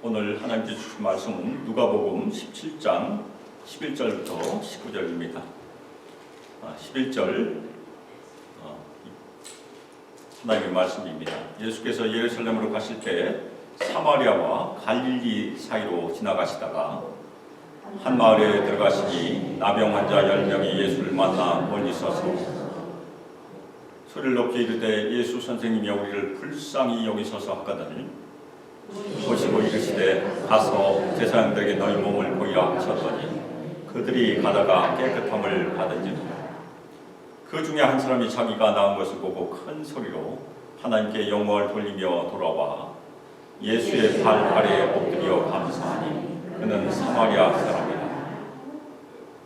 오늘 하나님께 주신 말씀은 누가복음 17장 11절부터 19절입니다. 11절 하나님의 말씀입니다. 예수께서 예루살렘으로 가실 때 사마리아와 갈릴리 사이로 지나가시다가 한 마을에 들어가시니 나병 환자 10명이 예수를 만나 멀리 서서 소리를 높게 이르되 예수 선생님이 우리를 불쌍히 여기소서 하거든 보시고 이르시되 가서 제사장들에게 너희 몸을 보이라 하셨더니 그들이 가다가 깨끗함을 받은지라. 그 중에 한 사람이 자기가 나은 것을 보고 큰 소리로 하나님께 영광을 돌리며 돌아와 예수의 발 아래에 엎드려 감사하니 그는 사마리아 사람이라.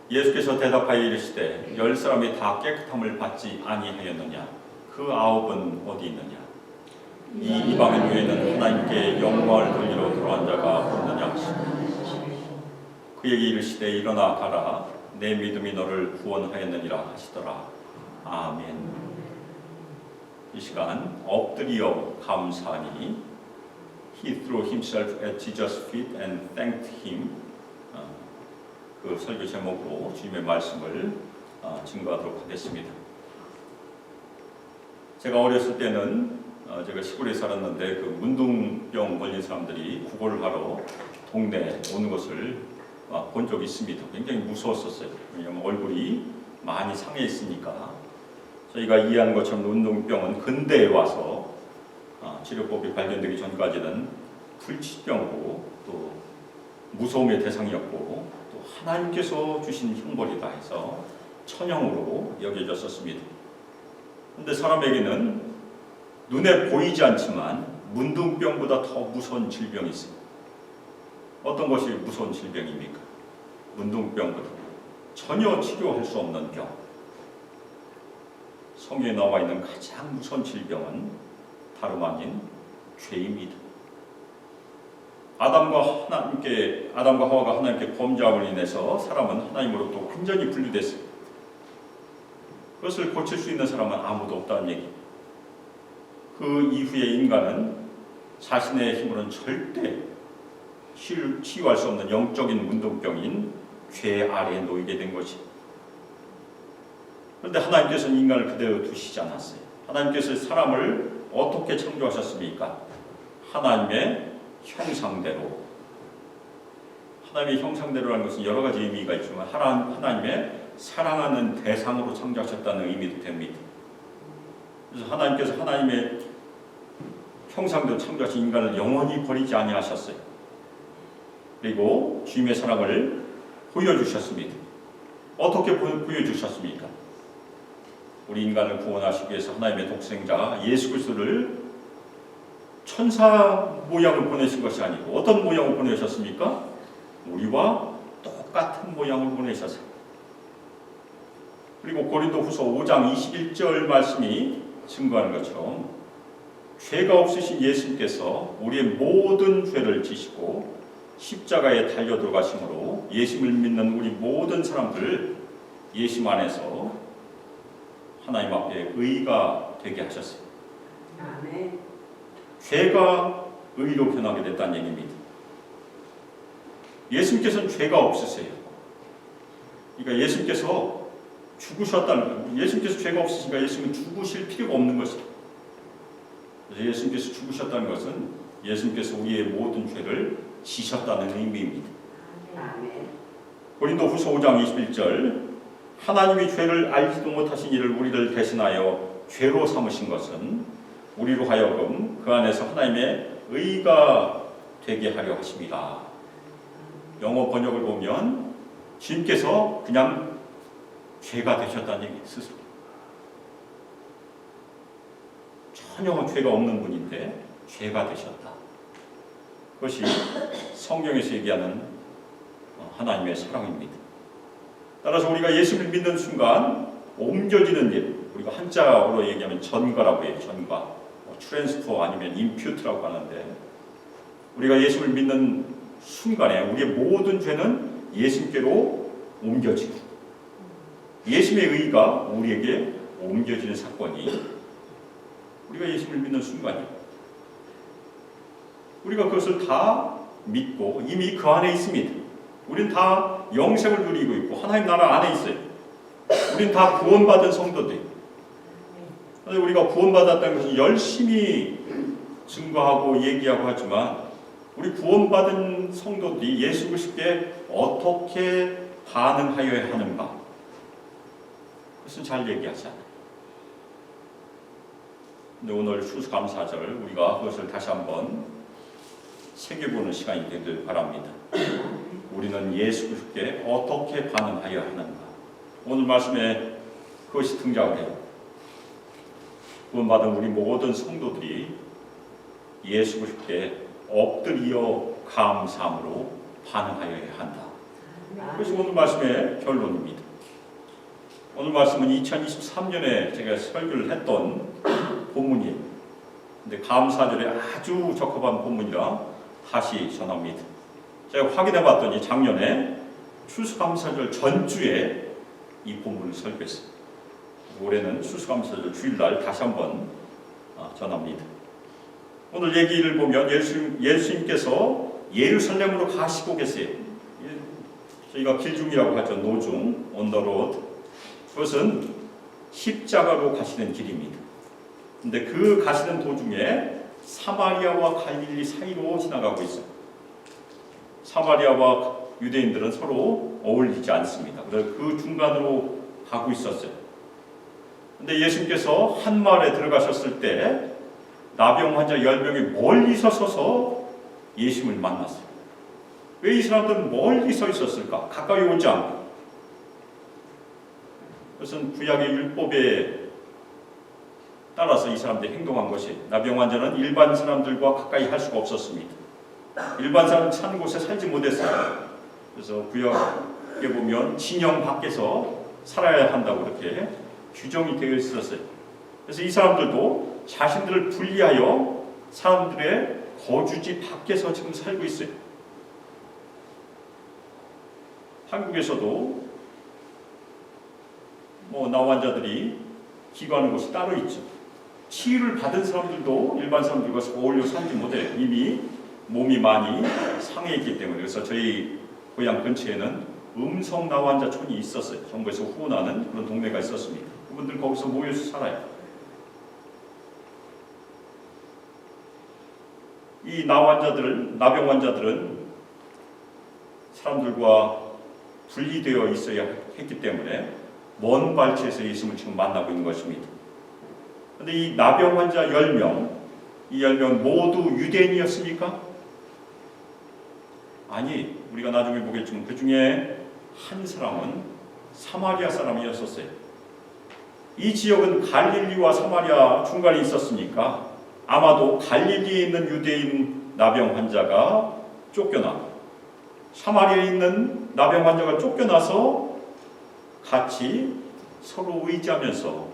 예수께서 대답하여 이르시되 10사람이 다 깨끗함을 받지 아니하였느냐? 그 9은 어디 있느냐? 이 이방인 외에는 하나님께 영광을 돌리러 돌아온 자가 없느냐 하시고 그에게 이르시되 일어나 가라 내 믿음이 너를 구원하였느니라 하시더라. 아멘. 이 시간 엎드려 감사하니 He threw himself at Jesus' feet and thanked him. 그 설교 제목으로 주님의 말씀을 증거하도록 하겠습니다. 제가 어렸을 때는 제가 시골에 살았는데 그 문둥병 걸린 사람들이 구걸을 하러 동네에 오는 것을 본 적이 있습니다. 굉장히 무서웠었어요. 왜냐하면 얼굴이 많이 상해 있으니까. 저희가 이해하는 것처럼 문둥병은 근대에 와서 치료법이 발견되기 전까지는 불치병으로 또 무서움의 대상이었고 또 하나님께서 주신 형벌이다 해서 천형으로 여겨졌었습니다. 그런데 사람에게는 눈에 보이지 않지만 문둥병보다 더 무서운 질병이 있습니다. 어떤 것이 무서운 질병입니까? 문둥병보다 전혀 치료할 수 없는 병. 성경에 나와 있는 가장 무서운 질병은 다름 아닌 죄입니다. 아담과 하와가 하나님께 범죄함으로 인해서 사람은 하나님으로부터 완전히 분리됐어요. 그것을 고칠 수 있는 사람은 아무도 없다는 얘기입니다. 그 이후에 인간은 자신의 힘으로는 절대 치유할 수 없는 영적인 문둥병인 죄 아래에 놓이게 된 것입니다. 그런데 하나님께서는 인간을 그대로 두시지 않았어요. 하나님께서 사람을 어떻게 창조하셨습니까? 하나님의 형상대로. 하나님의 형상대로라는 것은 여러 가지 의미가 있지만 하나님의 사랑하는 대상으로 창조하셨다는 의미도 됩니다. 그래서 하나님께서 하나님의 형상대로 창조하신 인간을 영원히 버리지 아니하셨어요. 그리고 주님의 사랑을 보여주셨습니다. 어떻게 보여주셨습니까? 우리 인간을 구원하시기 위해서 하나님의 독생자 예수 그리스도를 천사 모양을 보내신 것이 아니고 어떤 모양을 보내셨습니까? 우리와 똑같은 모양을 보내셨어요. 그리고 고린도후서 5장 21절 말씀이 증거하는 것처럼 죄가 없으신 예수님께서 우리의 모든 죄를 지시고 십자가에 달려 들어가심으로 예수님을 믿는 우리 모든 사람들 예수님 안에서 하나님 앞에 의가 되게 하셨어요. 아멘. 죄가 의로 변하게 됐다는 얘기입니다. 예수님께서는 죄가 없으세요. 그러니까 예수님께서 예수님께서 죄가 없으시니까 예수님은 죽으실 필요가 없는 것입니다. 그래서 예수님께서 죽으셨다는 것은 예수님께서 우리의 모든 죄를 지셨다는 의미입니다. 아멘. 고린도후서 5장 21절 하나님이 죄를 알지도 못하신 이를 우리를 대신하여 죄로 삼으신 것은 우리로 하여금 그 안에서 하나님의 의가 되게 하려 하십니다. 영어 번역을 보면 주님께서 그냥 죄가 되셨다는 얘기 스스로. 전혀 죄가 없는 분인데 죄가 되셨다. 그것이 성경에서 얘기하는 하나님의 사랑입니다. 따라서 우리가 예수를 믿는 순간 옮겨지는 일, 우리가 한자어로 얘기하면 전가라고 해요. 전가, 트랜스퍼 아니면 임퓨트라고 하는데 우리가 예수를 믿는 순간에 우리의 모든 죄는 예수님께로 옮겨지고 예수님의 의가 우리에게 옮겨지는 사건이 우리가 예수를 믿는 순간이에요. 우리가 그것을 다 믿고 이미 그 안에 있습니다. 우린 다 영생을 누리고 있고 하나님 나라 안에 있어요. 우린 다 구원받은 성도들. 우리가 구원받았다는 것은 열심히 증거하고 얘기하고 하지만 우리 구원받은 성도들이 예수 그리스도께 어떻게 반응하여야 하는가? 그것은 잘 얘기하지 않아요. 근데 오늘 추수감사절 우리가 그것을 다시 한번 새겨보는 시간이 되길 바랍니다. 우리는 예수 그리스도께 어떻게 반응하여야 하는가? 오늘 말씀에 그것이 등장을 해요. 구원받은 우리 모든 성도들이 예수 그리스도께 엎드려 감사함으로 반응하여야 한다. 그것이 오늘 말씀의 결론입니다. 오늘 말씀은 2023년에 제가 설교를 했던 본문이에요. 근데 감사절에 아주 적합한 본문이라 다시 전합니다. 제가 확인해 봤더니 작년에 추수감사절 전주에 이 본문을 설교했어요. 올해는 추수감사절 주일날 다시 한번 전합니다. 오늘 얘기를 보면 예수님께서 예루살렘으로 가시고 계세요. 저희가 길중이라고 하죠. 노중, 온더로드. 그것은 십자가로 가시는 길입니다. 근데 그 가시는 도중에 사마리아와 갈릴리 사이로 지나가고 있어요. 사마리아와 유대인들은 서로 어울리지 않습니다. 그래서 그 중간으로 가고 있었어요. 근데 예수님께서 한 마을에 들어가셨을 때 나병 환자 10명이 멀리서 서서 예수님을 만났어요. 왜 이 사람들은 멀리 서 있었을까? 가까이 오지 않고. 그것은 구약의 율법에 따라서 이 사람들이 행동한 것이, 나병 환자는 일반 사람들과 가까이 할 수가 없었습니다. 일반 사람은 사는 곳에 살지 못했어요. 그래서 구약에 보면 진영 밖에서 살아야 한다고 그렇게 규정이 되어 있었어요. 그래서 이 사람들도 자신들을 분리하여 사람들의 거주지 밖에서 지금 살고 있어요. 한국에서도 나환자들이 기거하는 곳이 따로 있죠. 치유를 받은 사람들도 일반 사람들과 어울려 살지 못해요. 이미 몸이 많이 상해있기 때문에. 그래서 저희 고향 근처에는 음성 나환자촌이 있었어요. 정부에서 후원하는 그런 동네가 있었습니다. 그분들 거기서 모여서 살아요. 이 나병 환자들은 사람들과 분리되어 있어야 했기 때문에 먼 발치에서 예수님을 지금 만나고 있는 것입니다. 그런데 이 나병 환자 10명, 이 10명 모두 유대인이었습니까? 아니, 우리가 나중에 보겠지만 그 중에 한 사람은 사마리아 사람이었었어요. 이 지역은 갈릴리와 사마리아 중간에 있었으니까 아마도 갈릴리에 있는 유대인 나병 환자가 쫓겨나, 사마리아에 있는 나병 환자가 쫓겨나서 같이 서로 의지하면서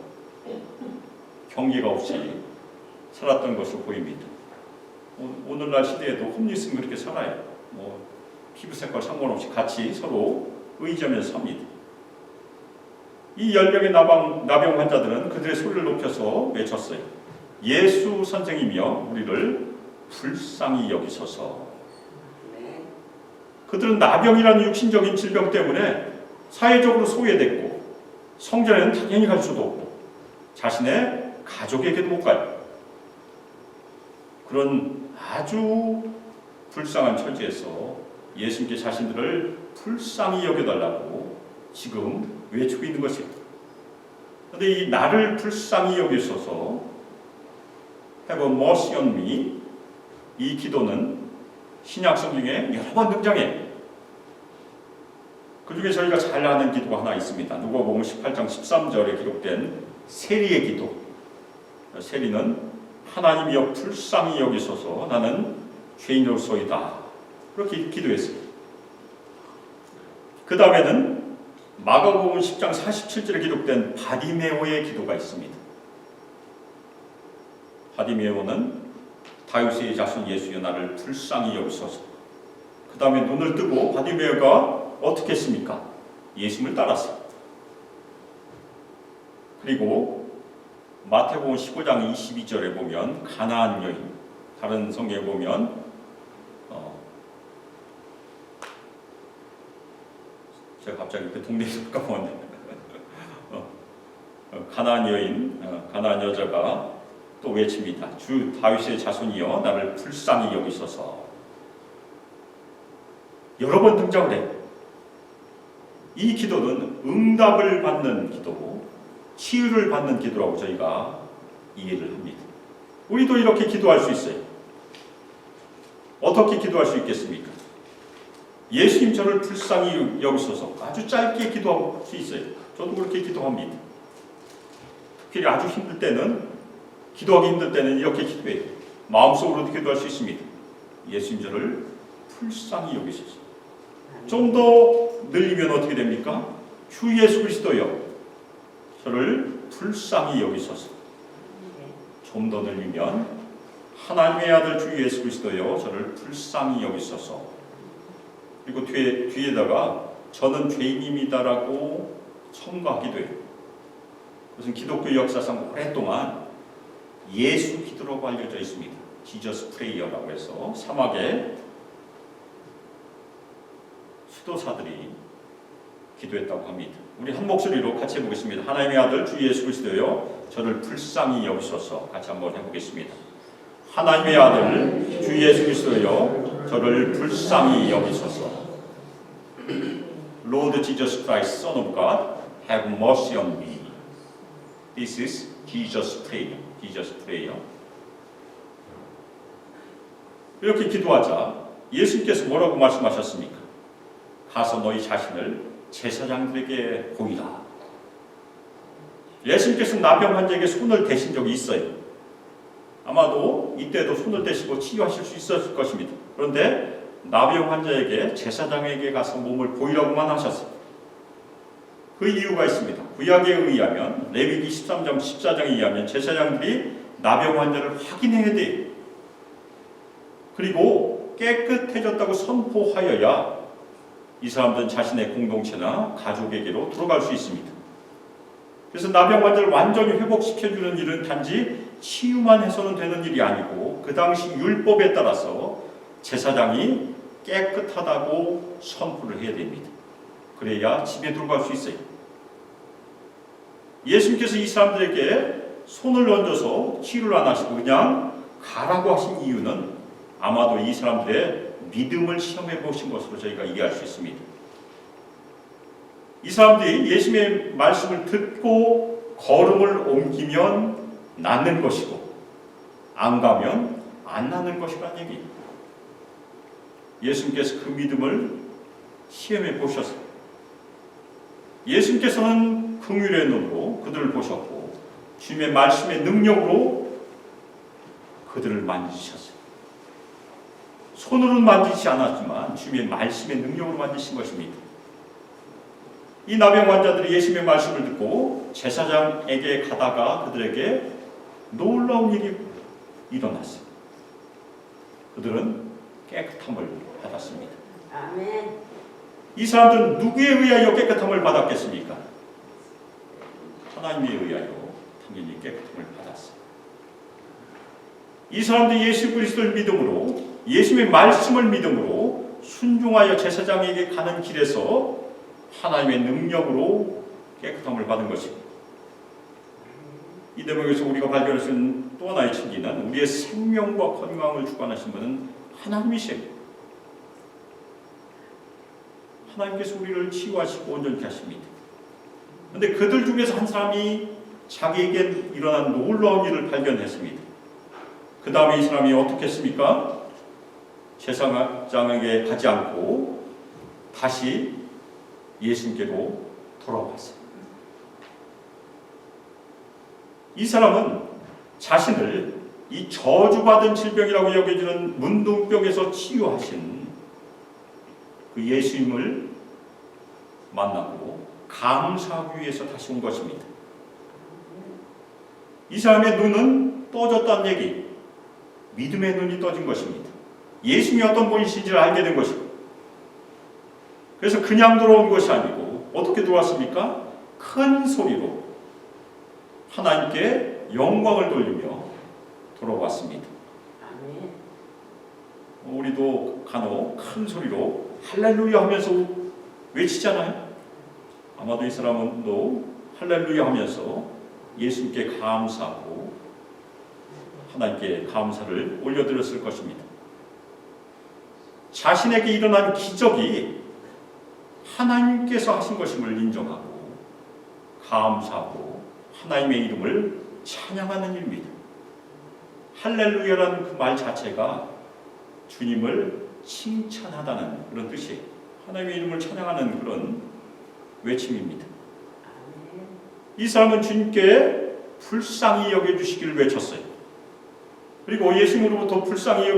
경계가 없이 살았던 것으로 보입니다. 오늘날 시대에도 홈리스는 그렇게 살아요. 피부색과 상관없이 같이 서로 의지하면서 삽니다. 이 10명의 나병 환자들은 그들의 소리를 높여서 외쳤어요. 예수 선생이며 우리를 불쌍히 여기소서. 그들은 나병이라는 육신적인 질병 때문에 사회적으로 소외됐고 성전에는 당연히 갈 수도 없고 자신의 가족에게도 못 가요. 그런 아주 불쌍한 처지에서 예수님께 자신들을 불쌍히 여겨달라고 지금 외치고 있는 것이에요. 그런데 이 나를 불쌍히 여기소서, Have mercy on me, 이 기도는 신약 성경에 여러 번 등장해요. 그 중에 저희가 잘 아는 기도가 하나 있습니다. 누가복음 18장 13절에 기록된 세리의 기도. 세리는 하나님이여 불쌍히 여기소서, 나는 죄인으로소이다. 그렇게 기도했습니다. 그 다음에는 마가복음 10장 47절에 기록된 바디메오의 기도가 있습니다. 바디메오는 다윗의 자손 예수여 나를 불쌍히 여기소서. 그 다음에 눈을 뜨고 바디메오가 어떻게 했습니까? 예수님을 따랐어요. 그리고 마태복음 15장 22절에 보면 가나안 여인, 다른 성경에 보면 제가 갑자기 그 동네에서 까먹었네. 가나안 여인, 가나안 여자가 또 외칩니다. 주 다윗의 자손이여 나를 불쌍히 여기소서. 여러 번 등장을 해요. 이 기도는 응답을 받는 기도, 치유를 받는 기도라고 저희가 이해를 합니다. 우리도 이렇게 기도할 수 있어요. 어떻게 기도할 수 있겠습니까? 예수님 저를 불쌍히 여기소서. 아주 짧게 기도할 수 있어요. 저도 그렇게 기도합니다. 특히 아주 힘들 때는, 기도하기 힘들 때는 이렇게 기도해요. 마음속으로도 기도할 수 있습니다. 예수님 저를 불쌍히 여기소서. 좀 더 늘리면 어떻게 됩니까? 주 예수 그리스도여 저를 불쌍히 여기소서. 좀 더 늘리면 하나님의 아들 주 예수 그리스도여 저를 불쌍히 여기소서. 그리고 뒤에다가 저는 죄인입니다라고 첨가하기도 해요. 그것은 기독교 역사상 오랫동안 예수 기도라고 알려져 있습니다. 지저스 프레이어라고 해서 사막에 수도사들이 기도했다고 합니다. 우리 한 목소리로 같이 해보겠습니다. 하나님의 아들 주 예수 그리스도여 저를 불쌍히 여기소서. 같이 한번 해보겠습니다. 하나님의 아들 주 예수 그리스도여 저를 불쌍히 여기소서. Lord Jesus Christ, Son of God, have mercy on me. This is Jesus' prayer. Jesus' prayer. 이렇게 기도하자 예수님께서 뭐라고 말씀하셨습니까? 가서 너희 자신을 제사장들에게 보이라. 예수님께서 나병 환자에게 손을 대신 적이 있어요. 아마도 이때도 손을 대시고 치유하실 수 있었을 것입니다. 그런데 나병 환자에게 제사장에게 가서 몸을 보이라고만 하셨어요. 그 이유가 있습니다. 구약에 의하면 레위기 13장 14장에 의하면 제사장들이 나병 환자를 확인해야 돼요. 그리고 깨끗해졌다고 선포하여야 이 사람들은 자신의 공동체나 가족에게로 들어갈 수 있습니다. 그래서 나병 환자를 완전히 회복시켜주는 일은 단지 치유만 해서는 되는 일이 아니고 그 당시 율법에 따라서 제사장이 깨끗하다고 선포를 해야 됩니다. 그래야 집에 들어갈 수 있어요. 예수님께서 이 사람들에게 손을 얹어서 치유를 안 하시고 그냥 가라고 하신 이유는 아마도 이 사람들의 믿음을 시험해 보신 것으로 저희가 이해할 수 있습니다. 이 사람들이 예수님의 말씀을 듣고 걸음을 옮기면 낫는 것이고 안 가면 안 낫는 것이라는 얘기입니다. 예수님께서 그 믿음을 시험해 보셨어요. 예수님께서는 긍휼의 눈으로 그들을 보셨고 주님의 말씀의 능력으로 그들을 만지셨어요. 손으로는 만지지 않았지만 주님의 말씀의 능력으로 만지신 것입니다. 이 나병 환자들이 예수님의 말씀을 듣고 제사장에게 가다가 그들에게 놀라운 일이 일어났어요. 그들은 깨끗함을 받았습니다. 아멘. 이 사람들은 누구에 의하여 깨끗함을 받았겠습니까? 하나님에 의하여 당연히 깨끗함을 받았어요. 이 사람들이 예수 그리스도를 믿음으로 예수님의 말씀을 믿음으로 순종하여 제사장에게 가는 길에서 하나님의 능력으로 깨끗함을 받은 것입니다. 이 대목에서 우리가 발견할 수 있는 또 하나의 진리는 우리의 생명과 건강을 주관하신 분은 하나님이세요. 하나님께서 우리를 치유하시고 온전케 하십니다. 그런데 그들 중에서 한 사람이 자기에게 일어난 놀라운 일을 발견했습니다. 그 다음에 이 사람이 어떻게 했습니까? 제사장에게 가지 않고 다시 예수님께로 돌아왔어요. 이 사람은 자신을 이 저주받은 질병이라고 여겨지는 문둥병에서 치유하신 그 예수님을 만나고 감사하기 위해서 다시 온 것입니다. 이 사람의 눈은 떠졌다는 얘기, 믿음의 눈이 떠진 것입니다. 예수님이 어떤 분이신지를 알게 된 것입니다. 그래서 그냥 들어온 것이 아니고 어떻게 들어왔습니까? 큰 소리로 하나님께 영광을 돌리며 돌아왔습니다. 아멘. 우리도 간혹 큰 소리로 할렐루야 하면서 외치잖아요. 아마도 이 사람도 할렐루야 하면서 예수님께 감사하고 하나님께 감사를 올려드렸을 것입니다. 자신에게 일어난 기적이 하나님께서 하신 것임을 인정하고 감사하고 하나님의 이름을 찬양하는 일입니다. 할렐루야라는 그 말 자체가 주님을 칭찬하다는 그런 뜻이에요. 하나님의 이름을 찬양하는 그런 외침입니다. 이 사람은 주님께 불쌍히 여겨주시기를 외쳤어요. 그리고 예수님으로부터 불쌍히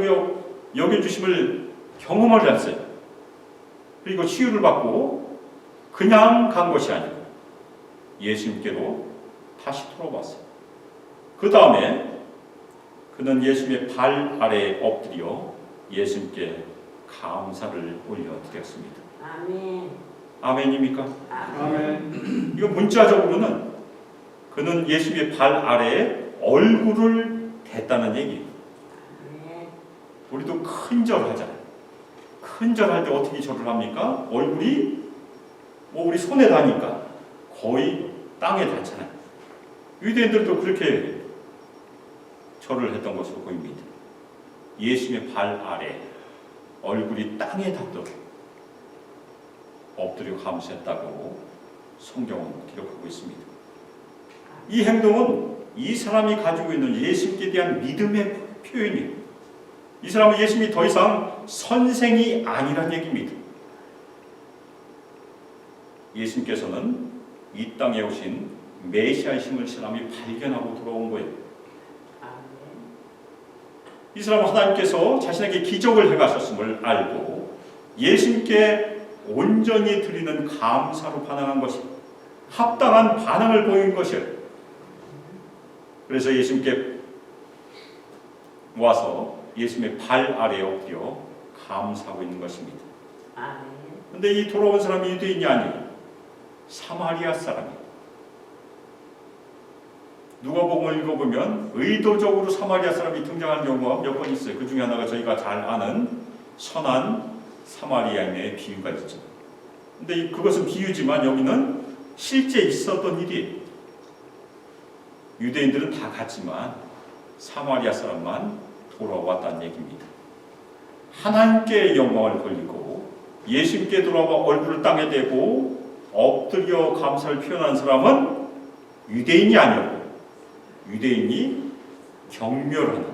여겨주심을 경험을 했어요. 그리고 치유를 받고 그냥 간 것이 아니고 예수님께로 다시 돌아왔어요. 그 다음에 그는 예수님의 발 아래에 엎드려 예수님께 감사를 올려드렸습니다. 아멘. 아멘입니까? 아멘. 이거 문자적으로는 그는 예수님의 발 아래에 얼굴을 댔다는 얘기예요. 아멘. 우리도 큰 절 하잖아요. 큰 절 할 때 어떻게 절을 합니까? 얼굴이 우리 손에 닿으니까 거의 땅에 닿잖아요. 유대인들도 그렇게 절을 했던 것으로 보입니다. 예수님의 발 아래 얼굴이 땅에 닿도록 엎드려 감사했다고 성경은 기록하고 있습니다. 이 행동은 이 사람이 가지고 있는 예수님께 대한 믿음의 표현이에요. 이 사람은 예수님이 더 이상 선생이 아니란 얘기입니다. 예수님께서는 이 땅에 오신 메시아이심을 사람이 발견하고 돌아온 거예요. 이 사람은 하나님께서 자신에게 기적을 행하셨음을 알고 예수님께 온전히 드리는 감사로 반응한 것이 합당한 반응을 보인 것이에요. 그래서 예수님께 와서 예수님의 발 아래에 엎드려 감사하고 있는 것입니다. 그런데 이 돌아온 사람이 유대인이 아니에요. 사마리아 사람이에요. 누가복음을 읽어보면 의도적으로 사마리아 사람이 등장하는 경우가 몇 번 있어요. 그 중에 하나가 저희가 잘 아는 선한 사마리아인의 비유가 있죠. 근데 그것은 비유지만 여기는 실제 있었던 일이에요. 유대인들은 다 갔지만 사마리아 사람만 돌아왔다는 얘기입니다. 하나님께 영광을 돌리고 예수님께 돌아와 얼굴을 땅에 대고 엎드려 감사를 표현한 사람은 유대인이 아니었고 유대인이 경멸하는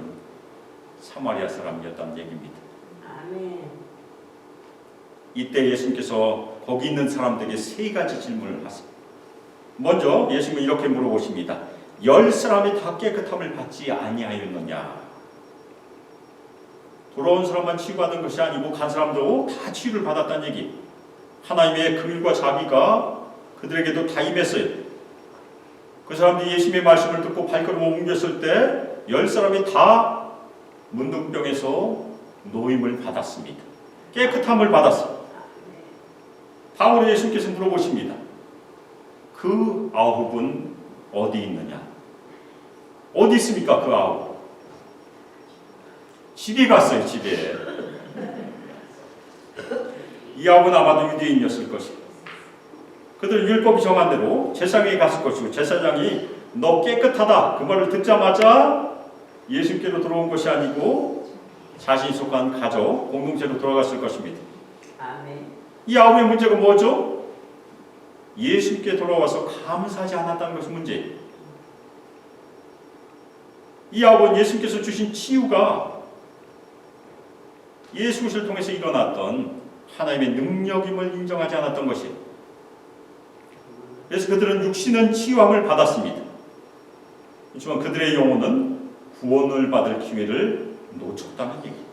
사마리아 사람이었다는 얘기입니다. 아멘. 이때 예수님께서 거기 있는 사람들에게 세 가지 질문을 하세요. 먼저 예수님은 이렇게 물어보십니다. 10사람이 다 깨끗함을 받지 아니하였느냐? 돌아온 사람만 치유받은 것이 아니고 간 사람도 다 치유를 받았다는 얘기. 하나님의 긍휼과 자비가 그들에게도 다 임했어요. 그 사람들이 예수님의 말씀을 듣고 발걸음을 옮겼을 때 10사람이 다 문둥병에서 노임을 받았습니다. 깨끗함을 받았어요. 다음으로 예수님께서 물어보십니다. 그 9은 어디 있느냐? 어디 있습니까? 그 9. 집에 갔어요. 집에. 이 9은 아마도 유대인이었을 것이고 그들은 율법이 정한 대로 제사장에게 갔을 것이고 제사장이 너 깨끗하다 그 말을 듣자마자 예수님께로 돌아온 것이 아니고 자신이 속한 가족 공동체로 돌아갔을 것입니다. 아멘. 이 9의 문제가 뭐죠? 예수님께 돌아와서 감사하지 않았다는 것이 문제예요. 이 9은 예수님께서 주신 치유가 예수를 통해서 일어났던 하나님의 능력임을 인정하지 않았던 것이에요. 그래서 그들은 육신은 치유함을 받았습니다. 그렇지만 그들의 영혼은 구원을 받을 기회를 놓쳤다는 얘기예요.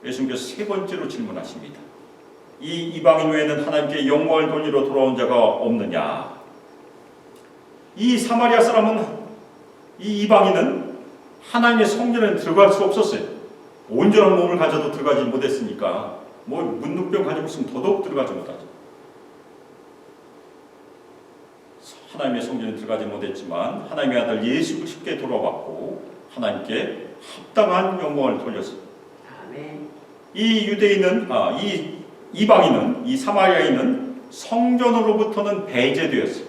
예수님께서 세 번째로 질문하십니다. 이 이방인 외에는 하나님께 영광을 돌리러 돌아온 자가 없느냐? 이 사마리아 사람은 이 이방인은 하나님의 성전에 들어갈 수 없었어요. 온전한 몸을 가져도 들어가지 못했으니까 문둥병 가지고 있으면 더더욱 들어가지 못하죠. 하나님의 성전에 들어가지 못했지만 하나님의 아들 예수 그리스도께 돌아왔고 하나님께 합당한 영광을 돌렸습니다. 아멘. 이 유대인은 이 이방인은 이 사마리아인은 성전으로부터는 배제되었어요.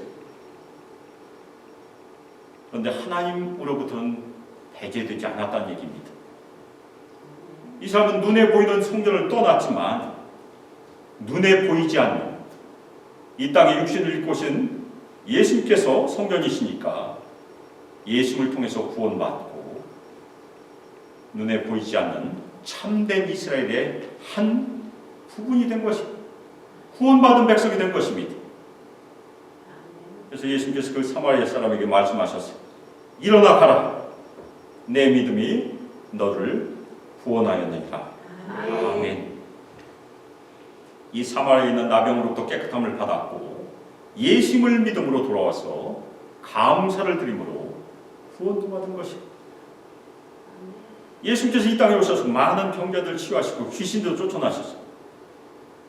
그런데 하나님으로부터는 배제되지 않았다는 얘기입니다. 이 사람은 눈에 보이는 성전을 떠났지만 눈에 보이지 않는 이 땅에 육신을 입고 오신 예수님께서 성전이시니까 예수를 통해서 구원받고 눈에 보이지 않는 참된 이스라엘의 한 부분이 된 것입니다. 구원받은 백성이 된 것입니다. 그래서 예수님께서 그 사마리아 사람에게 말씀하셨어요. 일어나 가라. 내 믿음이 너를 구원하였느니라. 아멘. 이 사마리아에 있는 나병으로부터 깨끗함을 받았고 예수님을 믿음으로 돌아와서 감사를 드림으로 구원도 받은 것입니다. 예수님께서 이 땅에 오셔서 많은 병자들 치유하시고 귀신도 쫓아나셨어요.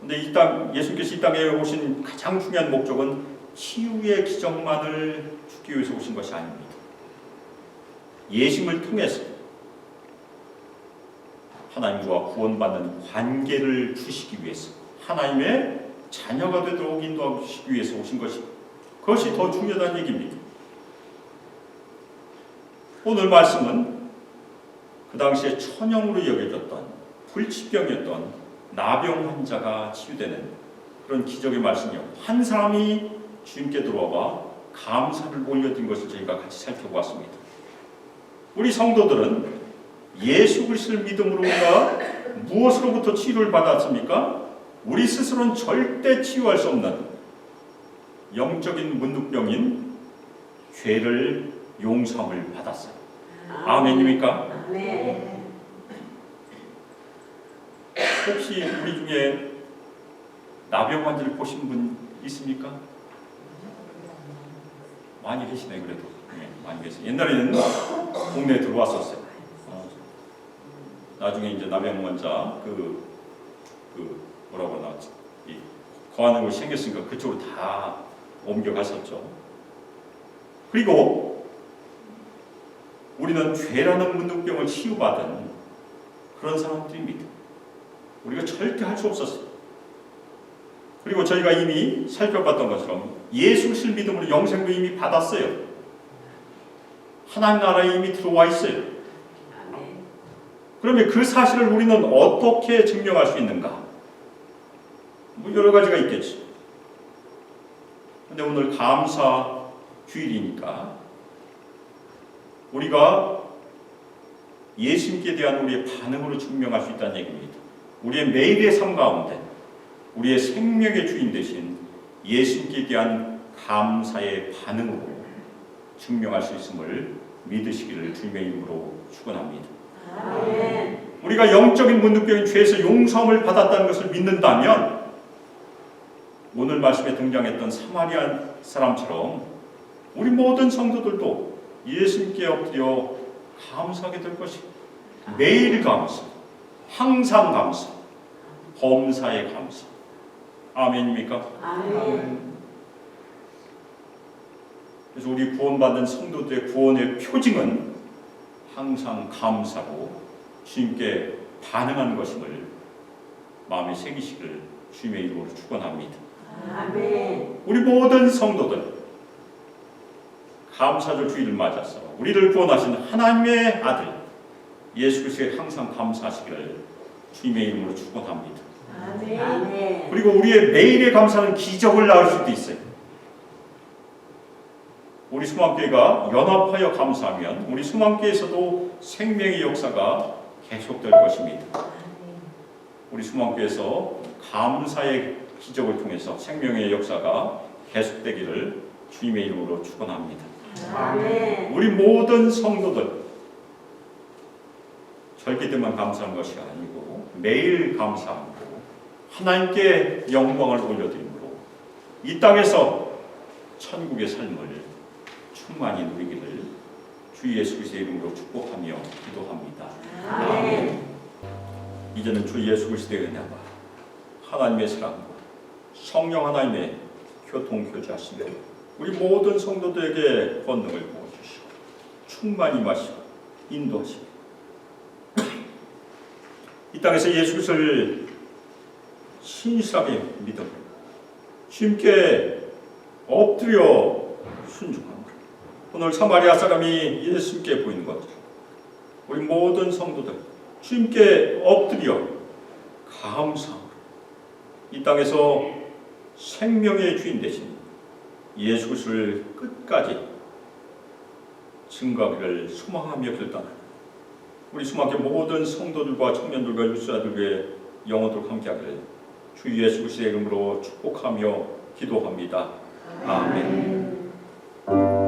그런데 예수님께서 이 땅에 오신 가장 중요한 목적은 치유의 기적만을 주기 위해서 오신 것이 아닙니다. 예수님을 통해서 하나님과 구원받는 관계를 주시기 위해서 하나님의 자녀가 되도록 인도하시기 위해서 오신 것입니다. 그것이 더 중요하다는 얘기입니다. 오늘 말씀은 그 당시에 천형으로 여겨졌던 불치병이었던 나병 환자가 치유되는 그런 기적의 말씀이요. 한 사람이 주님께 들어와 감사를 올려드린 것을 저희가 같이 살펴보았습니다. 우리 성도들은 예수 그리스도를 믿음으로 우리가 무엇으로부터 치유를 받았습니까? 우리 스스로는 절대 치유할 수 없는 영적인 문둥병인 죄를 용서함을 받았어요. 아멘입니까? 아멘. 혹시 우리 중에 나병 환자를 보신 분 있습니까? 많이 계시네. 그래도 네, 많이 계세요. 옛날에는 동네에 들어왔었어요. 나중에 이제 나병 환자 뭐라고 나왔지? 거하는 곳이 생겼으니까 그쪽으로 다 옮겨갔었죠. 그리고 우리는 죄라는 문둥병을 치유받은 그런 사람들입니다. 우리가 절대 할 수 없었어요. 그리고 저희가 이미 살펴봤던 것처럼 예수 그리스도를 믿음으로 영생도 이미 받았어요. 하나님 나라에 이미 들어와 있어요. 그러면 그 사실을 우리는 어떻게 증명할 수 있는가? 뭐 여러 가지가 있겠죠. 근데 오늘 감사 주일이니까 우리가 예수님께 대한 우리의 반응으로 증명할 수 있다는 얘기입니다. 우리의 매일의 삶 가운데 우리의 생명의 주인 되신 예수님께 대한 감사의 반응으로 증명할 수 있음을 믿으시기를 주님의 이름으로 축원합니다. 아멘. 우리가 영적인 문둥병인 죄에서 용서함을 받았다는 것을 믿는다면 오늘 말씀에 등장했던 사마리아 사람처럼 우리 모든 성도들도 예수님께 엎드려 감사하게 될 것입니다. 매일 감사, 항상 감사, 범사에 감사. 아멘입니까? 아멘. 그래서 우리 구원받는 성도들의 구원의 표징은 항상 감사로 주님께 반응하는 것임을 마음에 새기시기를 주님의 이름으로 축원합니다. 아멘. 우리 모든 성도들 감사절 주일을 맞아서 우리를 구원하신 하나님의 아들 예수 그리스도에 항상 감사하시기를 주님의 이름으로 축원합니다. 아멘. 그리고 우리의 매일의 감사는 기적을 낳을 수도 있어요. 우리 수망교회가 연합하여 감사하면 우리 수망교회에서도 생명의 역사가 계속될 것입니다. 우리 수망교회에서 감사의 기적을 통해서 생명의 역사가 계속되기를 주님의 이름으로 축원합니다. 아멘. 우리 모든 성도들 절기 때만 감사하는 것이 아니고 매일 감사하고 하나님께 영광을 올려드림으로 이 땅에서 천국의 삶을 충만히 누리기를 주 예수 그리스도의 이름으로 축복하며 기도합니다. 아멘. 이제는 주 예수 그리스도의 은혜와 하나님의 사랑과 성령 하나님의 교통교제하시며 우리 모든 성도들에게 권능을 부어주시고 충만히 마시고 인도하시고 이 땅에서 예수 그리스도를 신실하게 믿음으로 주님께 엎드려 순종합니다. 오늘 사마리아 사람이 예수님께 보이는 것처럼 우리 모든 성도들 주님께 엎드려 감사함으로 이 땅에서 생명의 주인 되신 예수 그리스도를 끝까지 증거하기를 소망하며 결단합니다. 우리 수막의 모든 성도들과 청년들과 유수자들의 영혼들 함께하기를 주 예수 그리스도의 이름으로 축복하며 기도합니다. 아멘.